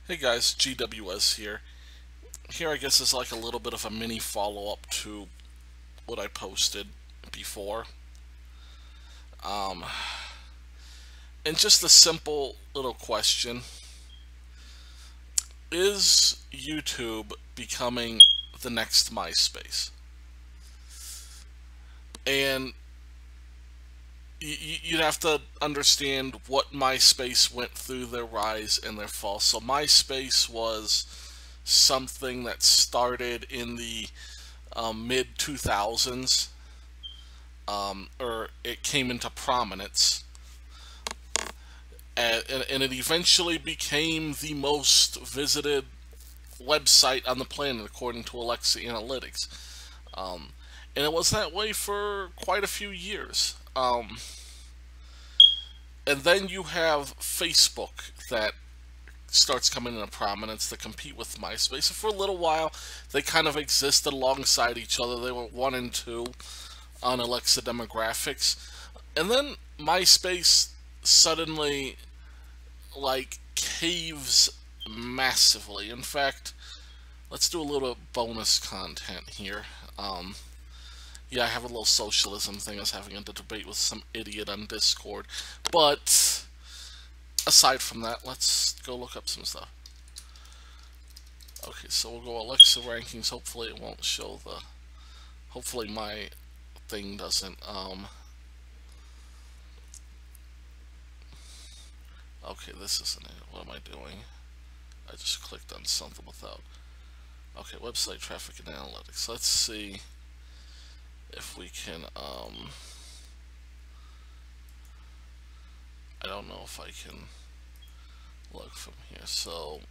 Hey guys, GWS here. Here I guess is like a little bit of a mini follow-up to what I posted before. Um, and just a simple little question. Is YouTube becoming the next MySpace? And you'd have to understand what MySpace went through their rise and their fall. So MySpace was something that started in the mid 2000s, or it came into prominence, and it eventually became the most visited website on the planet according to Alexa Analytics. Um, and it was that way for quite a few years. And then you have Facebook that starts coming into prominence to compete with MySpace. And for a little while, they kind of existed alongside each other. They were one and two on Alexa demographics. And then MySpace suddenly caves massively. In fact, let's do a little bonus content here. Yeah, I have a little socialism thing I was having a debate with some idiot on Discord. But aside from that, let's go look up some stuff. Okay, so we'll go Alexa rankings. Hopefully it won't show the... Hopefully my thing doesn't... Okay, this isn't it. What am I doing? I just clicked on something without... Okay, website traffic and analytics. Let's see if we can, I don't know if I can look from here. So,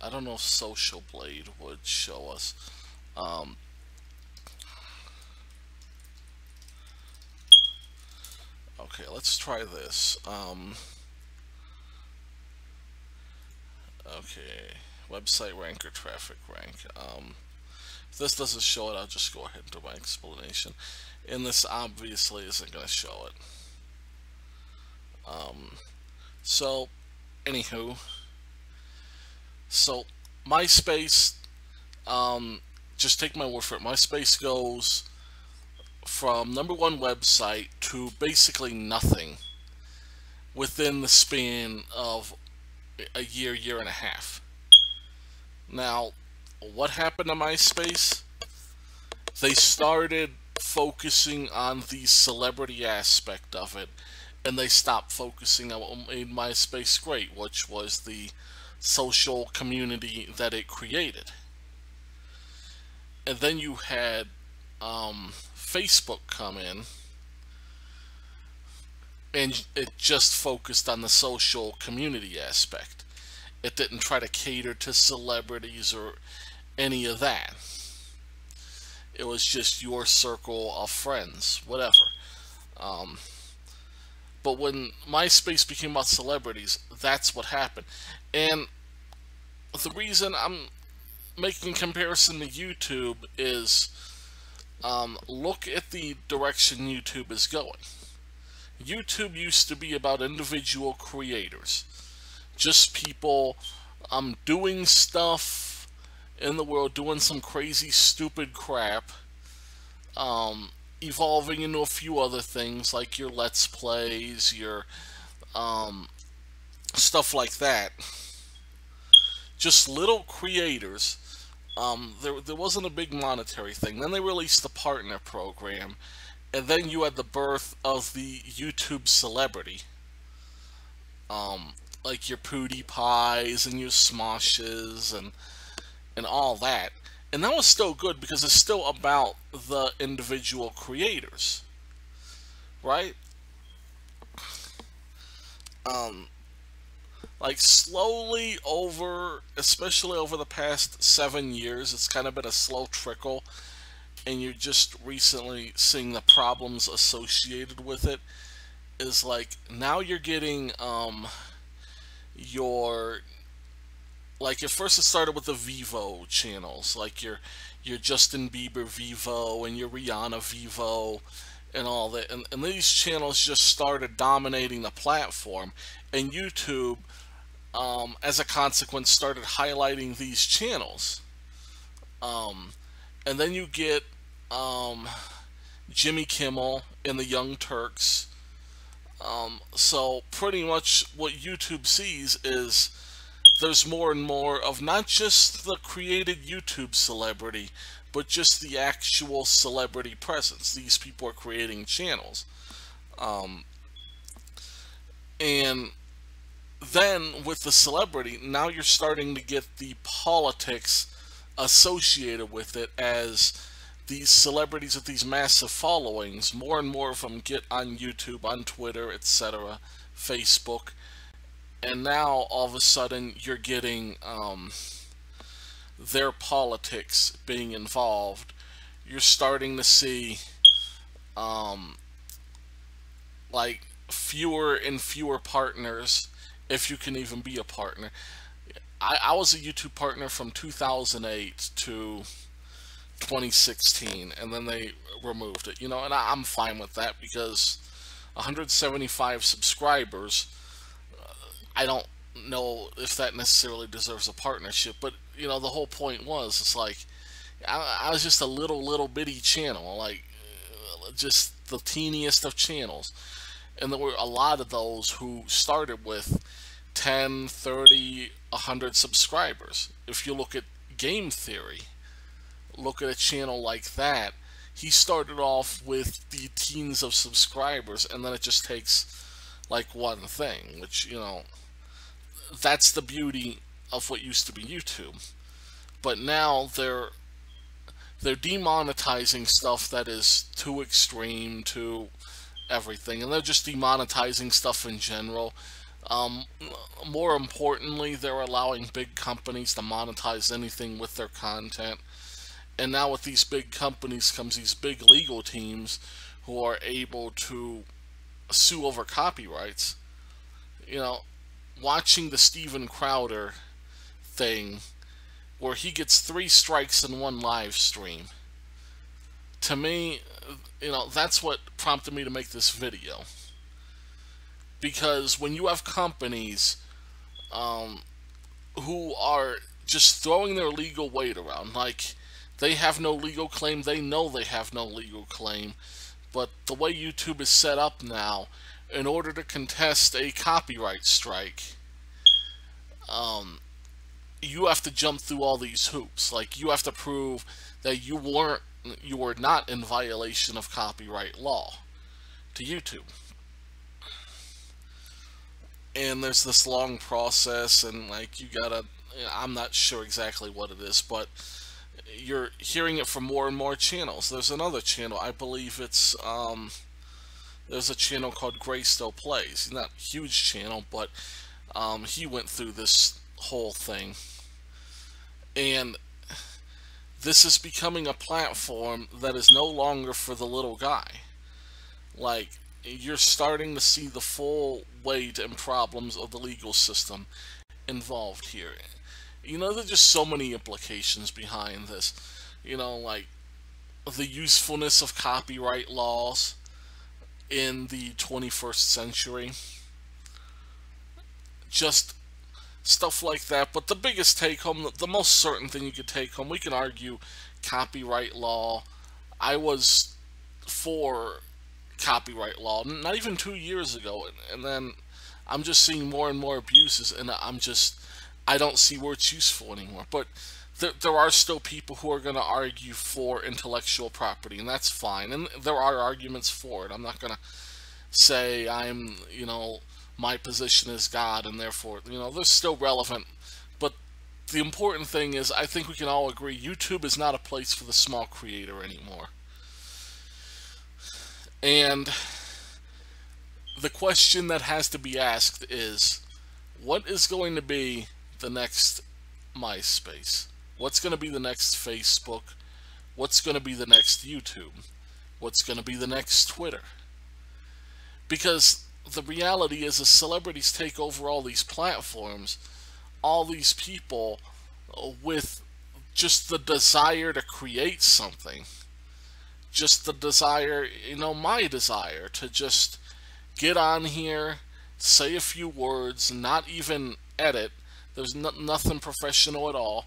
I don't know if Social Blade would show us. Okay, let's try this. Okay, website rank or traffic rank. If this doesn't show it, I'll just go ahead and do my explanation. And this obviously isn't going to show it. So, anywho, so MySpace, just take my word for it, MySpace goes from #1 website to basically nothing within the span of a year, year and a half. Now, what happened to MySpace? They started focusing on the celebrity aspect of it, and they stopped focusing on what made MySpace great, which was the social community that it created. And then you had Facebook come in, and it just focused on the social community aspect. It didn't try to cater to celebrities or any of that. It was just your circle of friends, whatever. But when MySpace became about celebrities, that's what happened. And the reason I'm making comparison to YouTube is, look at the direction YouTube is going. YouTube used to be about individual creators, just people doing stuff in the world, doing some crazy stupid crap, evolving into a few other things like your Let's Plays, your stuff like that. Just little creators. There wasn't a big monetary thing. Then they released the partner program, and then you had the birth of the YouTube celebrity. Like your PewDiePies and your Smoshes and all that. And that was still good because it's still about the individual creators, right? Like slowly over, especially over the past 7 years, it's kind of been a slow trickle, and you're just recently seeing the problems associated with it. Is like now you're getting your, like, at first it started with the Vivo channels, like your Justin Bieber Vivo and your Rihanna Vivo and all that, and these channels just started dominating the platform, and YouTube as a consequence, started highlighting these channels. And then you get Jimmy Kimmel and the Young Turks. So pretty much what YouTube sees is there's more and more of not just the created YouTube celebrity, but just the actual celebrity presence. These people are creating channels. And then with the celebrity, now you're starting to get the politics associated with it, as these celebrities with these massive followings, more and more of them get on YouTube, on Twitter, etc., Facebook, and now all of a sudden you're getting their politics being involved. You're starting to see like fewer and fewer partners, if you can even be a partner. I was a YouTube partner from 2008 to 2016, and then they removed it, and I'm fine with that, because 175 subscribers, I don't know if that necessarily deserves a partnership, but the whole point was, it's like, I was just a little bitty channel, like just the teeniest of channels, and there were a lot of those who started with 10, 30, 100 subscribers. If you look at Game Theory, look at a channel like that, he started off with the teens of subscribers, and then it just takes like one thing, which, that's the beauty of what used to be YouTube. But now they're demonetizing stuff that is too extreme, to everything, and they're just demonetizing stuff in general. More importantly, they're allowing big companies to monetize anything with their content. And now with these big companies comes these big legal teams who are able to sue over copyrights. Watching the Steven Crowder thing, where he gets 3 strikes in one live stream, to me, that's what prompted me to make this video. Because when you have companies who are just throwing their legal weight around, like, they have no legal claim, they know they have no legal claim, but the way YouTube is set up now, in order to contest a copyright strike, you have to jump through all these hoops. Like, you have to prove that you were not in violation of copyright law to YouTube. And there's this long process, and like, you gotta, I'm not sure exactly what it is, but you're hearing it from more and more channels. There's another channel, I believe it's there's a channel called Gray Still Plays. Not a huge channel, but he went through this whole thing, and this is becoming a platform that is no longer for the little guy. Like, you're starting to see the full weight and problems of the legal system involved here. There's just so many implications behind this. Like, the usefulness of copyright laws in the 21st century. Just stuff like that. But the biggest take home, the most certain thing you could take home, we can argue copyright law. I was for copyright law not even 2 years ago, and then I'm just seeing more and more abuses, and I don't see where it's useful anymore. But there are still people who are going to argue for intellectual property, and that's fine, and there are arguments for it. I'm not going to say I'm, my position is God, and therefore, they're still relevant. But the important thing is, I think we can all agree, YouTube is not a place for the small creator anymore. And the question that has to be asked is, what is going to be the next MySpace? What's going to be the next Facebook? What's going to be the next YouTube? What's going to be the next Twitter? Because the reality is, as celebrities take over all these platforms, all these people with just the desire to create something, just the desire, my desire to just get on here, say a few words, not even edit. There's nothing professional at all.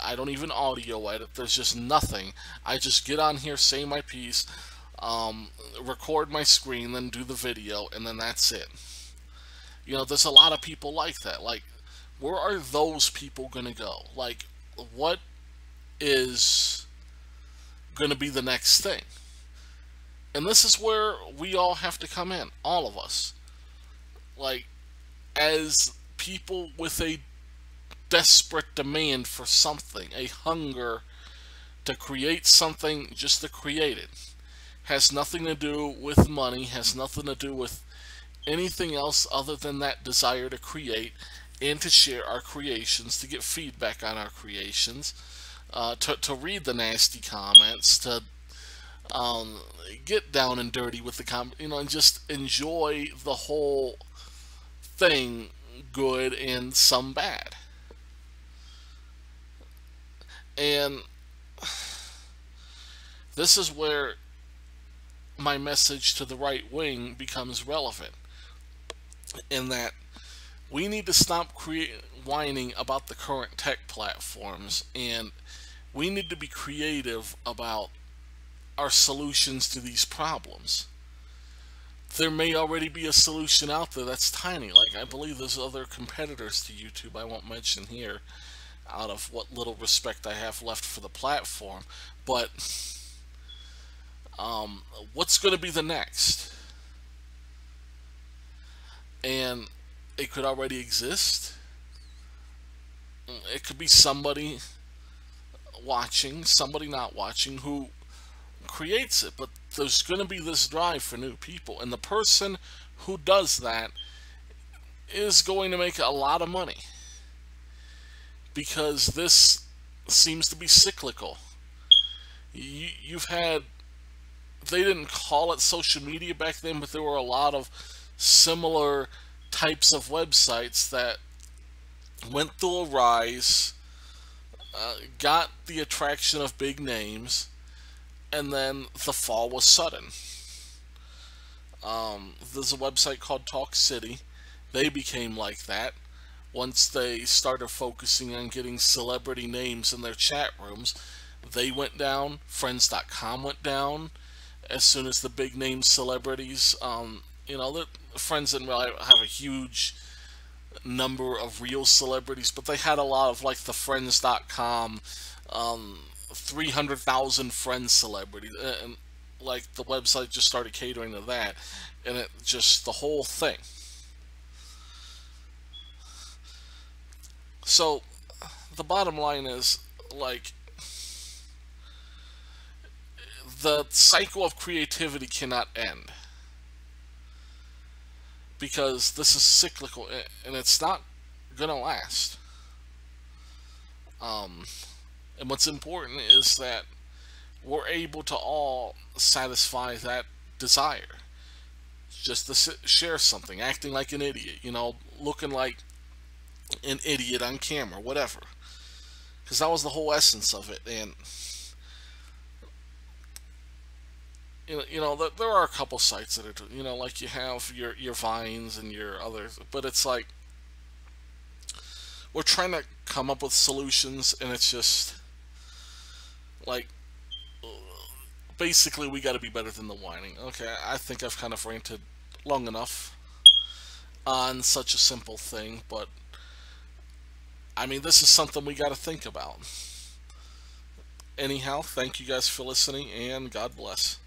I don't even audio edit. There's just nothing. I just get on here, say my piece, record my screen, then do the video, and then that's it. You know, there's a lot of people like that. Like, where are those people gonna go? Like, what is gonna be the next thing? And this is where we all have to come in, all of us. Like, as people with a desperate demand for something, a hunger to create something just to create it. Has nothing to do with money, has nothing to do with anything else other than that desire to create and to share our creations, to get feedback on our creations, to read the nasty comments, to get down and dirty with the and just enjoy the whole thing, good and some bad. And this is where my message to the right wing becomes relevant, in that we need to stop whining about the current tech platforms, and we need to be creative about our solutions to these problems. There may already be a solution out there that's tiny. Like, I believe there's other competitors to YouTube I won't mention here, out of what little respect I have left for the platform. But what's going to be the next? And it could already exist. It could be somebody watching, somebody not watching, who creates it. But there's going to be this drive for new people, and the person who does that is going to make a lot of money, because this seems to be cyclical. You've had, they didn't call it social media back then, but there were a lot of similar types of websites that went through a rise, got the attraction of big names, and then the fall was sudden. There's a website called Talk City. They became like that once they started focusing on getting celebrity names in their chat rooms. They went down. Friends.com went down as soon as the big name celebrities, the Friends didn't really have a huge number of real celebrities, but they had a lot of, like, the Friends.com 300,000 friends celebrities, and like the website just started catering to that, and it just, the whole thing. So the bottom line is, like, the cycle of creativity cannot end, because this is cyclical and it's not gonna last. And what's important is that we're able to all satisfy that desire, just to share something, acting like an idiot, looking like an idiot on camera, whatever, because that was the whole essence of it. And there are a couple sites that are, like, you have your Vines and your others, but it's like we're trying to come up with solutions, and it's just like, basically, we got to be better than the whining. Okay, I think I've kind of ranted long enough on such a simple thing, but I mean, this is something we got to think about. Anyhow, thank you guys for listening, and God bless.